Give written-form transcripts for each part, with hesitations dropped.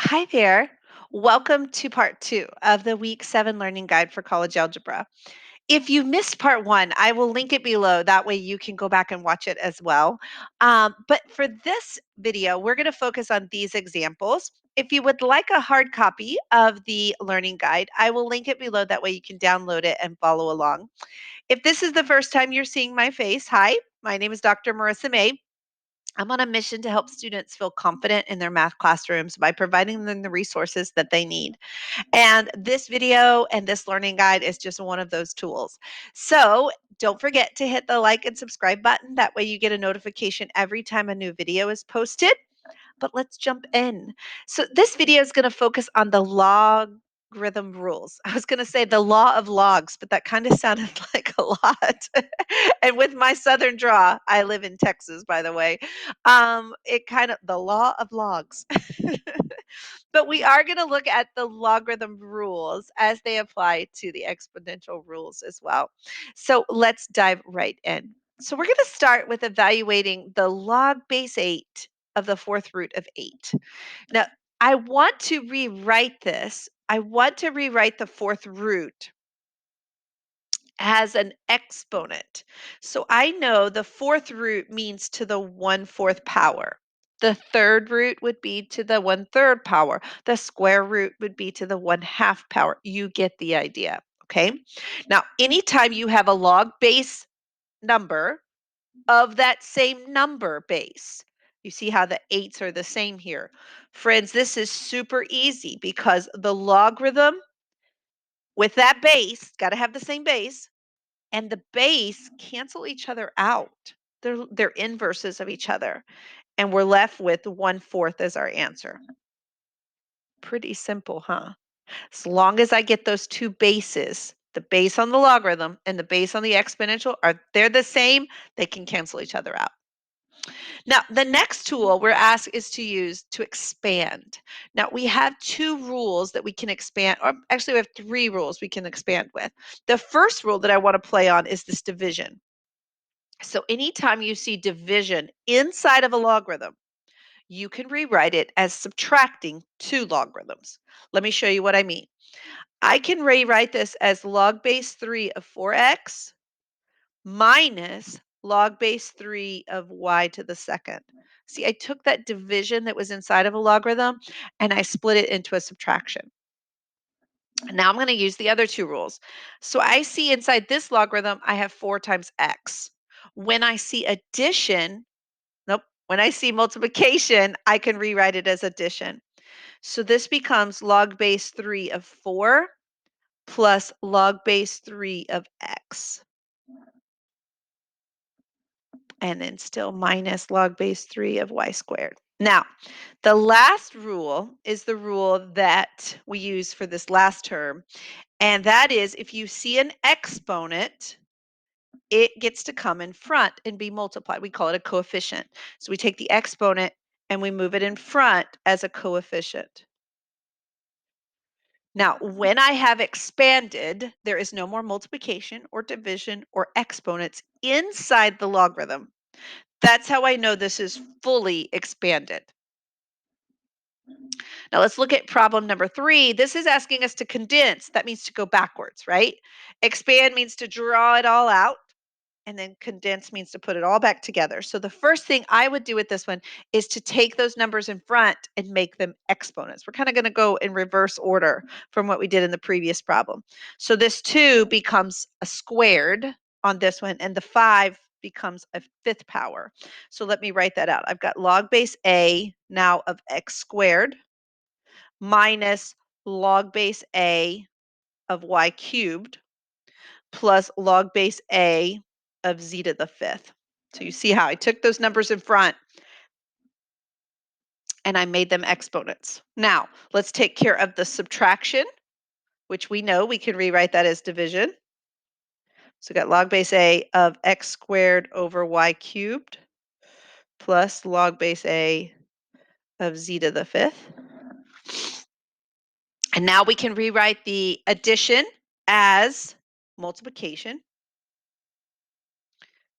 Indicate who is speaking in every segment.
Speaker 1: Hi there. Welcome to part 2 of the Week 7 Learning Guide for College Algebra. If you missed part 1, I will link it below. That way you can go back and watch it as well. But for this video, we're going to focus on these examples. If you would like a hard copy of the learning guide, I will link it below. That way you can download it and follow along. If this is the first time you're seeing my face, hi, my name is Dr. Marissa May. I'm on a mission to help students feel confident in their math classrooms by providing them the resources that they need. And this video and this learning guide is just one of those tools. So don't forget to hit the like and subscribe button. That way you get a notification every time a new video is posted. But let's jump in. So this video is going to focus on the logarithm rules. I was going to say the law of logs, but that kind of sounded like a lot. And with my southern draw, I live in Texas, by the way. It kind of the law of logs. But we are going to look at the logarithm rules as they apply to the exponential rules as well. So let's dive right in. So we're going to start with evaluating the log base 8 of the fourth root of 8. Now, I want to rewrite this. I want to rewrite the fourth root as an exponent. So I know the fourth root means to the 1/4 power. The third root would be to the 1/3 power. The square root would be to the 1/2 power. You get the idea, okay? Now, anytime you have a log base number of that same number base, you see how the 8s are the same here. Friends, this is super easy because the logarithm with that base, got to have the same base, and the base cancel each other out. They're inverses of each other. And we're left with 1/4 as our answer. Pretty simple, huh? As long as I get those two bases, the base on the logarithm and the base on the exponential, they're the same, they can cancel each other out. Now, the next tool we're asked is to use to expand. Now, we have two rules that we can expand, or actually we have three rules we can expand with. The first rule that I want to play on is this division. So anytime you see division inside of a logarithm, you can rewrite it as subtracting two logarithms. Let me show you what I mean. I can rewrite this as log base 3 of 4x minus log base 3 of y to the second. See, I took that division that was inside of a logarithm and I split it into a subtraction. Now I'm going to use the other two rules. So I see inside this logarithm, I have 4 times x. When I see addition, nope, when I see multiplication, I can rewrite it as addition. So this becomes log base 3 of 4 plus log base 3 of x. And then still minus log base 3 of y squared. Now, the last rule is the rule that we use for this last term, and that is if you see an exponent, it gets to come in front and be multiplied. We call it a coefficient. So we take the exponent and we move it in front as a coefficient. Now, when I have expanded, there is no more multiplication or division or exponents inside the logarithm. That's how I know this is fully expanded. Now let's look at problem number 3. This is asking us to condense. That means to go backwards, right? Expand means to draw it all out. And then condense means to put it all back together. So the first thing I would do with this one is to take those numbers in front and make them exponents. We're kind of going to go in reverse order from what we did in the previous problem. So this 2 becomes a squared on this one, and the 5 becomes a 5th power. So let me write that out. I've got log base a now of x squared minus log base a of y cubed plus log base a of z to the 5th. So you see how I took those numbers in front and I made them exponents. Now, let's take care of the subtraction, which we know we can rewrite that as division. So we got log base a of x squared over y cubed plus log base a of z to the 5th. And now we can rewrite the addition as multiplication.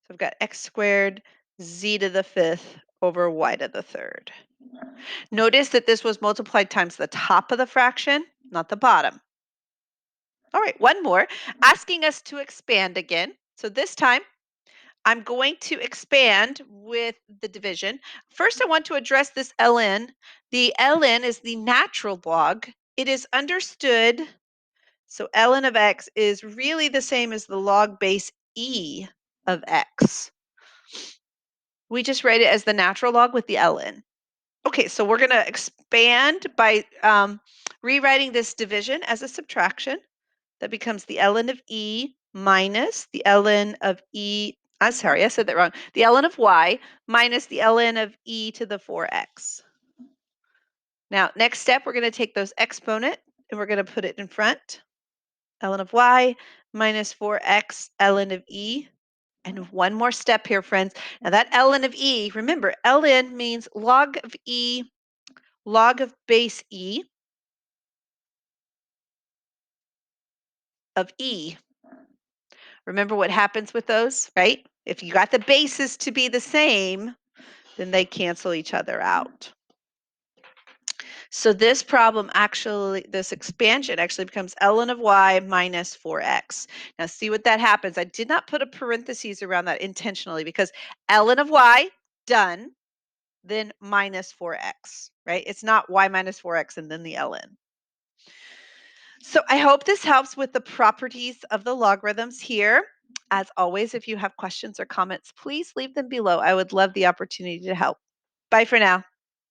Speaker 1: So I've got x squared z to the 5th over y to the third. Notice that this was multiplied times the top of the fraction, not the bottom. All right, one more, asking us to expand again. So this time, I'm going to expand with the division. First, I want to address this ln. The ln is the natural log. It is understood, so ln of x is really the same as the log base e of x. We just write it as the natural log with the ln. Okay, so we're going to expand by rewriting this division as a subtraction. That becomes the ln of e minus the ln of e. I'm sorry, I said that wrong. The ln of y minus the ln of e to the 4x. Now, next step, we're going to take those exponent and we're going to put it in front. Ln of y minus 4x ln of e. And one more step here, friends. Now that ln of e, remember, ln means log of e, log of base e of e. Remember what happens with those, right? If you got the bases to be the same, then they cancel each other out. So this problem actually, this expansion actually becomes ln of y minus 4x. Now see what that happens. I did not put a parentheses around that intentionally because ln of y, done, then minus 4x, right? It's not y minus 4x and then the ln. So I hope this helps with the properties of the logarithms here. As always, if you have questions or comments, please leave them below. I would love the opportunity to help. Bye for now.